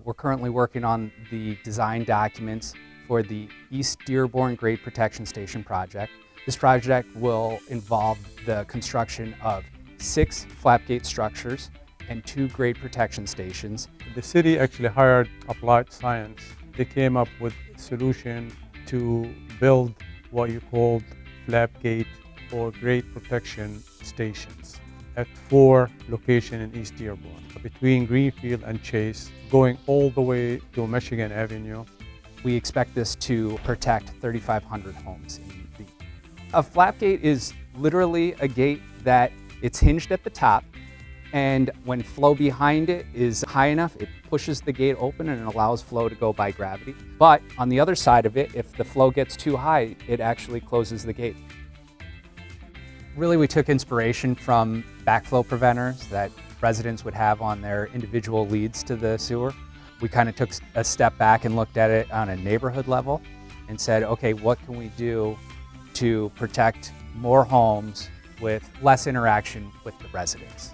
We're currently working on the design documents for the East Dearborn Grade Protection Station project. This project will involve the construction of 6 flapgate structures and 2 grade protection stations. The city actually hired applied science. They came up with a solution to build what you called flapgate or grade protection stations at 4 locations in East Dearborn, between Greenfield and Chase, going all the way to Michigan Avenue. We expect this to protect 3,500 homes. A flapgate is literally a gate that it's hinged at the top, and when flow behind it is high enough, it pushes the gate open and it allows flow to go by gravity. But on the other side of it, if the flow gets too high, it actually closes the gate. Really, we took inspiration from backflow preventers that residents would have on their individual leads to the sewer. We kind of took a step back and looked at it on a neighborhood level and said, okay, what can we do to protect more homes with less interaction with the residents?